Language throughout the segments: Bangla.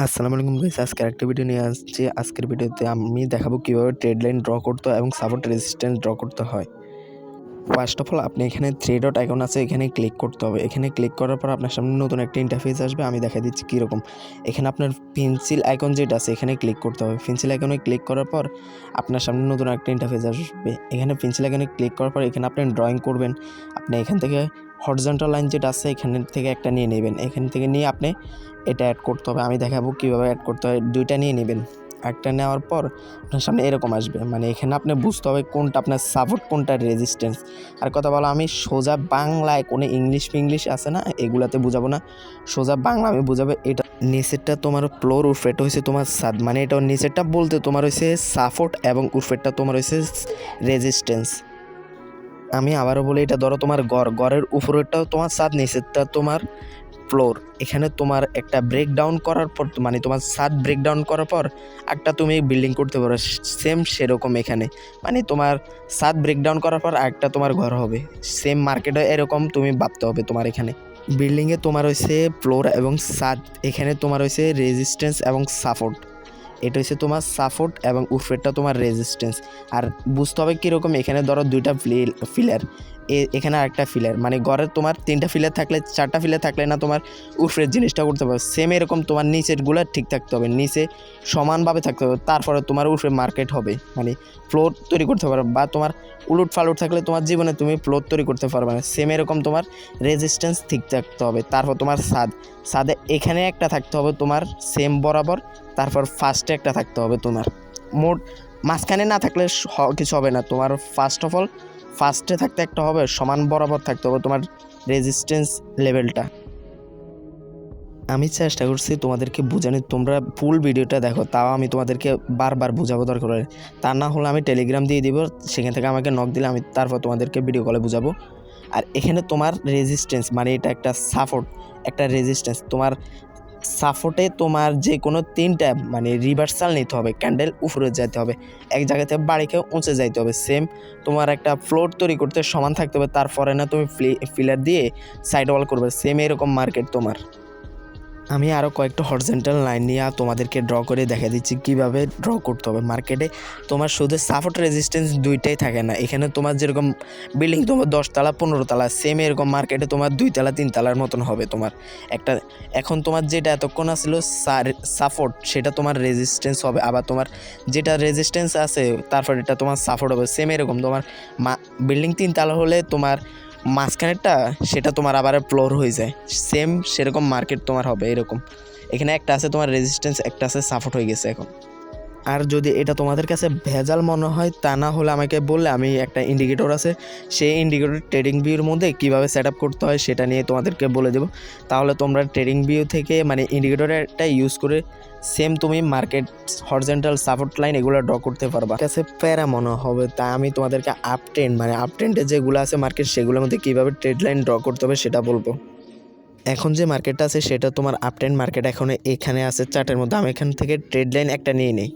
আসসালামু আলাইকুম গাইস, আজকে একটা ভিডিও নিয়ে আসছি। আজকের ভিডিওতে আমি দেখাবো কীভাবে ট্রেড লাইন ড্র করতে হয় এবং সাপোর্ট রেজিস্ট্যান্স ড্র করতে হয়। ফার্স্ট অফ অল আপনি এখানে থ্রি ডট আইকন আছে, এখানে ক্লিক করতে হবে। এখানে ক্লিক করার পর আপনার সামনে নতুন একটা ইন্টারফেস আসবে। আমি দেখা দিচ্ছি কীরকম। এখানে আপনার পেন্সিল আইকন যেটা আছে এখানে ক্লিক করতে হবে। পেন্সিল আইকনে ক্লিক করার পর আপনার সামনে নতুন একটা ইন্টারফেস আসবে। এখানে পেন্সিল আইকনে ক্লিক করার পর এখানে আপনি ড্রয়িং করবেন। আপনি এখান থেকে হরিজন্টাল লাইন যেটা আছে এখান থেকে একটা নিয়ে নেবেন। এখান থেকে নিয়ে আপনি এটা অ্যাড করতে হবে। আমি দেখাবো কীভাবে অ্যাড করতে হয়। দুইটা নিয়ে নেবেন। একটা নেওয়ার পর আপনার সামনে এরকম আসবে, মানে এখানে আপনি বুঝতে হবে কোনটা আপনার সাপোর্ট কোনটা রেজিস্ট্যান্স। আর কথা বলো, আমি সোজা বাংলায় কোনো ইংলিশ আছে না, এগুলাতে বুঝাবো না, সোজা বাংলা আমি বুঝাবো। এটা নিচেরটা তোমার ফ্লোর, উর্ফেরটা হয়েছে তোমার সাদ, মানে এটা নিচেরটা বলতে তোমার হয়েছে সাপোর্ট এবং উর্ফেরটা তোমার হয়েছে রেজিস্ট্যান্স। আমি আবারও বলি, এটা ধরো তোমার গড়ের উপরেরটাও তোমার ছাদ, নিচেরটা তোমার ফ্লোর। এখানে তোমার একটা ব্রেকডাউন করার পর, মানে তোমার ছাদ ব্রেকডাউন করার পর একটা তুমি বিল্ডিং করতে পারো। সেম সেরকম এখানে, মানে তোমার ছাদ ব্রেকডাউন করার পর একটা তোমার ঘর হবে। সেম মার্কেটে এরকম তুমি ভাবতে হবে। তোমার এখানে বিল্ডিংয়ে তোমার হয়েছে ফ্লোর এবং ছাদ, এখানে তোমার হয়েছে রেজিস্ট্যান্স এবং সাপোর্ট। এটা হচ্ছে তোমার সাপোর্ট এবং উর্ফেরটা তোমার রেজিস্ট্যান্স। আর বুঝতে হবে কীরকম, এখানে ধরো দুইটা ফিলার, এখানে আরেকটা ফিলার, মানে ঘরের তোমার তিনটা ফিলার থাকলে, চারটা ফিলার থাকলে না তোমার উর্ফের জিনিসটা করতে পারবে। সেম এরকম তোমার নিচেরগুলো ঠিক থাকতে হবে, নিচে সমানভাবে থাকতে হবে, তারপরে তোমার উর্ফে মার্কেট হবে, মানে ফ্লোর তৈরি করতে পারবে। বা তোমার উলট ফালুট থাকলে তোমার জীবনে তুমি ফ্লোর তৈরি করতে পারবে না। সেম এরকম তোমার রেজিস্ট্যান্স ঠিক থাকতে হবে। তারপর তোমার ছাদে এখানে একটা থাকতে হবে তোমার সেম বরাবর, তারপর ফার্স্টে একটা থাকতে হবে তোমার। মোট মাঝখানে না থাকলে কিছু হবে না। তোমার ফার্স্ট অফ অল ফার্স্টে থাকতে একটা হবে, সমান বরাবর থাকতে হবে তোমার রেজিস্ট্যান্স লেভেলটা। আমি চেষ্টা করছি তোমাদেরকে বোঝানোর, তোমরা ফুল ভিডিওটা দেখো, তাও আমি তোমাদেরকে বারবার বোঝাবো দরকার হয়। তা না হলে আমি টেলিগ্রাম দিয়ে দিব, সেখান থেকে আমাকে নক দিলে আমি তারপর তোমাদেরকে ভিডিও কলে বুঝাবো। আর এখানে তোমার রেজিস্ট্যান্স, মানে এটা একটা সাপোর্ট, একটা রেজিস্ট্যান্স। তোমার সাপোর্টে তোমার যে কোনো তিনটা মানে রিভার্সাল নিতে হবে, ক্যান্ডেল উপরে যেতে হবে, এক জায়গা থেকে বাড়িকে উঁচে যাইতে হবে। সেম তোমার একটা ফ্লোর তৈরি করতে সমান থাকতে হবে, তারপরে না তুমি ফিলার দিয়ে সাইড ওয়াল করবে। সেম এরকম মার্কেট তোমার। আমি আরও কয়েকটা হরিজন্টাল লাইন নিয়ে তোমাদেরকে ড্র করে দেখা দিচ্ছি কীভাবে ড্র করতে হবে। মার্কেটে তোমার শুধু সাপোর্ট রেজিস্ট্যান্স দুইটাই থাকে না। এখানে তোমার যেরকম বিল্ডিং তোমার 10 তলা 15 তলা, সেম এরকম মার্কেটে তোমার 2 তলা 3 তলার মতন হবে তোমার একটা। এখন তোমার যেটা এতক্ষণ আসছিল সাপোর্ট, সেটা তোমার রেজিস্ট্যান্স হবে। আবার তোমার যেটা রেজিস্ট্যান্স আছে তারপর এটা তোমার সাপোর্ট হবে। সেম এরকম তোমার বিল্ডিং 3 তলা হলে তোমার মাঝখানেরটা সেটা তোমার আবার ফ্লোর হয়ে যায়। সেম সেরকম মার্কেট তোমার হবে এরকম। এখানে একটা আছে তোমার রেজিস্ট্যান্স, একটা আছে সাপোর্ট হয়ে গেছে এখন। আর যদি এটা তোমাদের কাছে ভেজাল মনে হয়, তা না হলে আমাকে বললে আমি একটা ইন্ডিকেটর আছে, সেই ইন্ডিকেটর ট্রেডিং ভিউর মধ্যে কীভাবে সেট আপ করতে হয় সেটা নিয়ে তোমাদেরকে বলে দেবো। তাহলে তোমরা ট্রেডিং ভিউ থেকে মানে ইন্ডিকেটরটা ইউজ করে সেম তুমি মার্কেট হরিজন্টাল সাপোর্ট লাইন এগুলো ড্র করতে পারবা। কাছে প্যারা মনে হবে, তাই আমি তোমাদেরকে আপ ট্রেন্ড, মানে আপ ট্রেন্ডে যেগুলো আছে মার্কেট, সেগুলোর মধ্যে কীভাবে ট্রেড লাইন ড্র করতে হবে সেটা বলবো। এখন যে মার্কেটটা আছে সেটা তোমার আপ ট্রেন্ড মার্কেট, এখন এখানে আছে চার্টের মধ্যে। আমি এখান থেকে ট্রেড লাইন একটা নিয়ে নিই।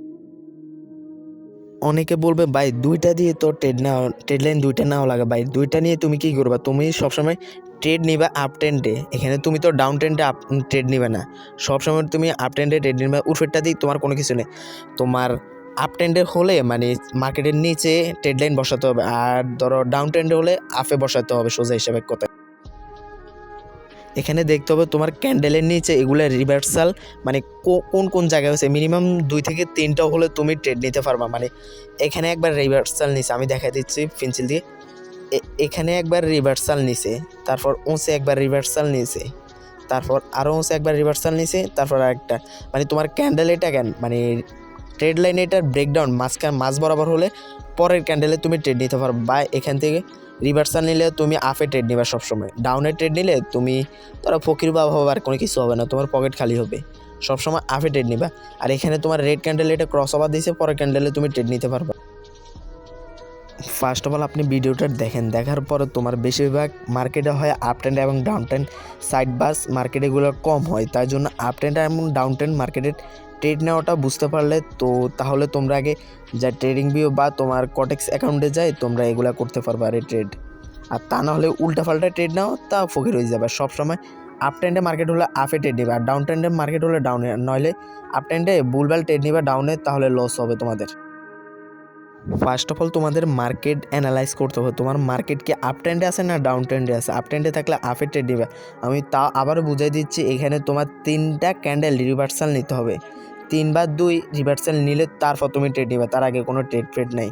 অনেকে বলবে ভাই দুইটা দিয়ে তো ট্রেড লাইন দুইটা নাও লাগে। ভাই দুইটা নিয়ে তুমি কী করবা? তুমি সবসময় ট্রেড নিবা আপ ট্রেন্ডে। এখানে তুমি তো ডাউন ট্রেন্ডে ট্রেড নিবে না, সবসময় তুমি আপ ট্রেন্ডে ট্রেড নিবা। উর্ফেরটা দিয়ে তোমার কোনো কিছু নেই। তোমার আপ ট্রেন্ডের হলে মানে মার্কেটের নিচে ট্রেড লাইন বসাতে হবে, আর ধরো ডাউন ট্রেন্ডে হলে আপে বসাতে হবে, সোজা হিসাবে কথা। এখানে দেখতে হবে তোমার ক্যান্ডেলের নিচে এগুলো রিভার্সাল, মানে কোন কোন জায়গায় হচ্ছে। মিনিমাম 2 থেকে 3টা হলে তুমি ট্রেড নিতে পারবা। মানে এখানে একবার রিভার্সাল নিচে, আমি দেখা দিচ্ছি পেন্সিল দিয়ে, এখানে একবার রিভার্সাল নিচে, তারপর উঁচে একবার রিভার্সাল নিচে, তারপর আরও উঁচে একবার রিভার্সাল নিচে, তারপর আরেকটা। মানে তোমার ক্যান্ডেল এটা কেন, মানে ট্রেড লাইন এটার ব্রেকডাউন মাঝ বরাবর হলে পরের ক্যান্ডেলে তুমি ট্রেড নিতে পারো। বা এখান থেকে রিভার্সাল নিলে তুমি আপে ট্রেড নিবা সবসময়। ডাউনে ট্রেড নিলে তুমি ধরো ফকির বা হবে, আর কোনো কিছু হবে না, তোমার পকেট খালি হবে। সবসময় আপে ট্রেড নিবা। আর এখানে তোমার রেড ক্যান্ডেল এটা ক্রস ওভার দিয়েছে, পরের ক্যান্ডেলে তুমি ট্রেড নিতে পারবা। ফার্স্ট অফ অল আপনি ভিডিওটা দেখেন, দেখার পরে তোমার বেশিরভাগ মার্কেটে হয় আপ ট্রেন্ড এবং ডাউন ট্রেন্ড সাইড বাস, মার্কেটেগুলো কম হয়। তাই জন্য আপ ট্রেন্ড এবং ডাউন ট্রেন্ড মার্কেটের ট্রেড নেওয়াটা বুঝতে পারলে তো তাহলে তোমরা আগে যা ট্রেডিং ভিউ বা তোমার কোটেক্স অ্যাকাউন্টে যাই তোমরা এগুলা করতে পারবা আর ট্রেড। আর তা না হলে উল্টাপাল্টা ট্রেড নাও, তা ফকির হয়ে যাবে। সবসময় আপ ট্রেন্ডে মার্কেট হলে আপে ট্রেড নিবে, আর ডাউন ট্রেন্ডে মার্কেট হলে ডাউনে, নইলে আপ ট্রেন্ডে ভুলভাল ট্রেড নিবে ডাউনে, তাহলে লস হবে তোমাদের। ফার্স্ট অফ অল তোমাদের মার্কেট অ্যানালাইজ করতে হবে, তোমার মার্কেট কি আপ ট্রেন্ডে আছে না ডাউন ট্রেন্ডে আছে। আপ ট্রেন্ডে থাকলে আপে ট্রেড নিবে। আমি তা আবারও বুঝাই দিচ্ছি, এখানে তোমার 3টা ক্যান্ডেল রিভার্সাল নিতে হবে, 3 বা 2 রিভার্সাল নিলে তারপর তুমি ট্রেড নিবে, তার আগে কোনো ট্রেড নেই।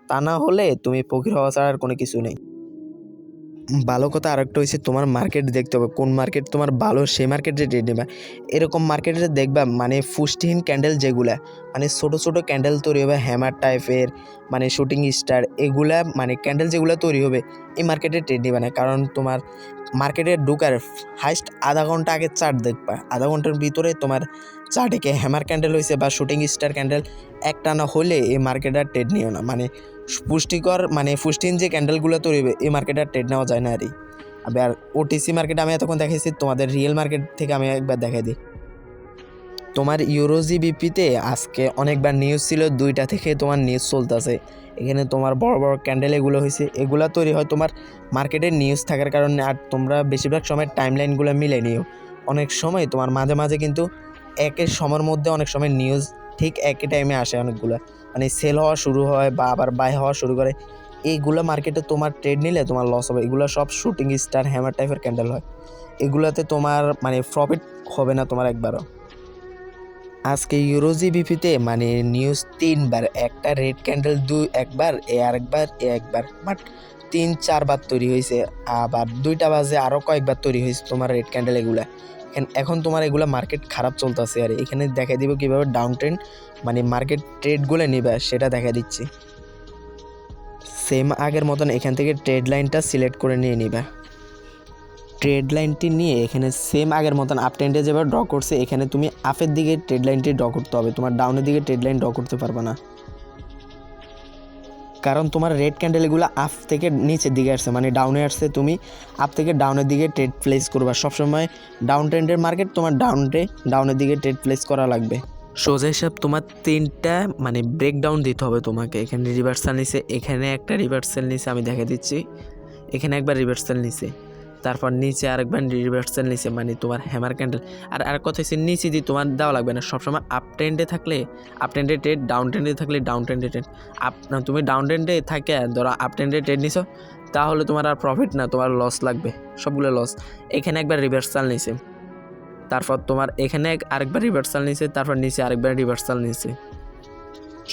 তা না হলে তুমি ফকির হওয়া ছাড়া আর কোনো কিছু নেই। ভালো কথা আরেকটা হচ্ছে, তোমার মার্কেট দেখতে হবে কোন মার্কেট তোমার ভালো, সেই মার্কেটে ট্রেড নেবা। এরকম মার্কেটে দেখবা মানে পুষ্টিহীন ক্যান্ডেল যেগুলা, মানে ছোটো ছোটো ক্যান্ডেল তৈরি হবে হ্যামার টাইপের, মানে শুটিং স্টার, এগুলা মানে ক্যান্ডেল যেগুলো তৈরি হবে এই মার্কেটে ট্রেড নেবে না। কারণ তোমার মার্কেটে ঢুকার হাইস্ট আধা ঘন্টা আগে চার্ট দেখবা, আধা ঘন্টার ভিতরে তোমার চার্টে হ্যামার ক্যান্ডেল হয়েছে বা শুটিং স্টার ক্যান্ডেল একটা না হলে এই মার্কেটে আর ট্রেড নিও না। মানে পুষ্টিহীন যে ক্যান্ডেলগুলো তৈরি হবে এই মার্কেটে আর ট্রেড নেওয়া যায় না। আর ওটিসি মার্কেট আমি এতক্ষণ দেখাইছি, তোমাদের রিয়েল মার্কেট থেকে আমি একবার দেখাই দিই। তোমার ইউরোজিবিপিতে আজকে অনেকবার নিউজ ছিল, 2টা থেকে তোমার নিউজ চলতেছে। এখানে তোমার বড় বড় ক্যান্ডেল এগুলো হয়েছে, এগুলো তৈরি হয় তোমার মার্কেটের নিউজ থাকার কারণে। আর তোমরা বেশিরভাগ সময় টাইমলাইনগুলো মিলে নিও। অনেক সময় তোমার মাঝে মাঝে কিন্তু একের সময়ের মধ্যে অনেক সময় নিউজ ঠিক একই টাইমে আসে অনেকগুলো, মানে সেল হওয়া শুরু হয় বা আবার বাই হওয়া শুরু করে। এইগুলো মার্কেটে তোমার ট্রেড নিলে তোমার লস হবে। এগুলো সব শুটিং স্টার হ্যামার টাইপের ক্যান্ডেল হয়, এগুলোতে তোমার মানে প্রফিট হবে না তোমার একবারও। আজকে ইউরোজিবিপিতে মানে নিউজ 3বার, একটা রেড ক্যান্ডেল একবার, একবার, বাট 3-4 বার তৈরি হয়েছে। আবার 2টা বাজে আরও কয়েকবার তৈরি হয়েছে তোমার রেড ক্যান্ডেল এগুলা। এখন তোমার এগুলা মার্কেট খারাপ চলতেছে। আর এখানে দেখা দিব কীভাবে ডাউন ট্রেন্ড মানে মার্কেট ট্রেডগুলো নিবে সেটা দেখা দিচ্ছি। সেম আগের মতন এখান থেকে ট্রেড লাইনটা সিলেক্ট করে নিয়ে নিবা। ট্রেড লাইনটি নিয়ে এখানে সেম আগের মতন আপ ট্রেন্ডে যেভাবে ড্র করছে, এখানে তুমি আপের দিকে ট্রেড লাইনটি ড্র করতে হবে, তোমার ডাউনের দিকে ট্রেড লাইন ড্র করতে পারবে না। কারণ তোমার রেড ক্যান্ডেলগুলো আপ থেকে নিচের দিকে আসছে, মানে ডাউনে আসছে, তুমি আপ থেকে ডাউনের দিকে ট্রেড প্লেস করবা। সবসময় ডাউন ট্রেন্ডের মার্কেট তোমার ডাউনের দিকে ট্রেড প্লেস করা লাগবে। সোজা হিসাব তোমার 3টা মানে ব্রেকডাউন দিতে হবে তোমাকে। এখানে রিভার্সাল নিছে, এখানে একটা রিভার্সাল নিছে, আমি দেখে দিচ্ছি। এখানে একবার রিভার্সাল নিছে, তারপর নিচে আরেকবার রিভার্সাল নিচে, মানে তোমার হ্যামার ক্যান্ডেল। আর কথা হচ্ছে নিচে দিয়ে তোমার দেওয়া লাগবে না। সবসময় আপ ট্রেন্ডে থাকলে আপ ট্রেন্ডে ট্রেড, ডাউন ট্রেন্ডে থাকলে ডাউন ট্রেন্ডে ট্রেড। তুমি ডাউন ট্রেন্ডে থাকে ধরো আপ ট্রেন্ডে ট্রেড নিছো, তাহলে তোমার আর প্রফিট না, তোমার লস লাগবে, সবগুলো লস। এখানে একবার রিভার্সাল নিছে, তারপর তোমার এখানে আরেকবার রিভার্সাল নিছে, তারপর নিচে আরেকবার রিভার্সাল নিছে।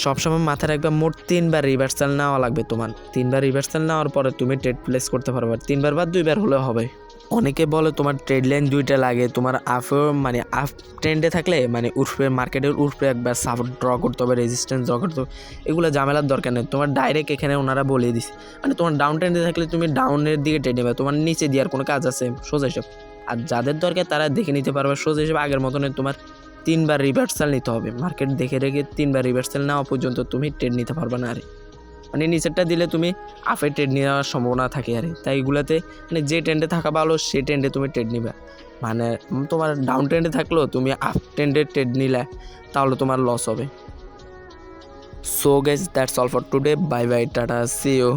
সবসময় মাথায় রাখবে মোট 3বার রিভার্সাল নেওয়া লাগবে তোমার। 3বার রিভার্সাল নেওয়ার পরে তুমি ট্রেড প্লেস করতে পারবে। 3বার বা 2বার হলেও হবে। অনেকে বলে তোমার ট্রেড লাইন 2টা লাগে। তোমার মানে আপ ট্রেন্ডে থাকলে মানে মার্কেটের উর্ফে একবার সাপোর্ট ড্র করতে হবে, রেজিস্ট্যান্স ড্র করতে হবে। এগুলো ঝামেলার দরকার নেই, তোমার ডাইরেক্ট এখানে ওনারা বলিয়ে দিছে। মানে তোমার ডাউন ট্রেন্ডে থাকলে তুমি ডাউনের দিকে ট্রেড নেবে, তোমার নিচে দেওয়ার কোনো কাজ আছে সোজা হিসাব। আর যাদের দরকার তারা দেখে নিতে পারবে সোজা হিসাবে। আগের মতন তোমার 3বার রিভার্সাল নিতে হবে, মার্কেট দেখে রেখে 3বার রিভার্সাল নেওয়া পর্যন্ত তুমি ট্রেড নিতে পারবে না। মানে নিচেরটা দিলে তুমি আপে ট্রেড নেওয়ার সম্ভাবনা থাকে। তাই এগুলাতে মানে যে ট্রেন্ডে থাকা ভালো সেই ট্রেন্ডে তুমি ট্রেড নিবে। মানে তোমার ডাউন ট্রেন্ডে থাকলেও তুমি আপ ট্রেন্ডে ট্রেড নিলে তাহলে তোমার লস হবে। So guys, that's all for today. Bye bye, tata, see you.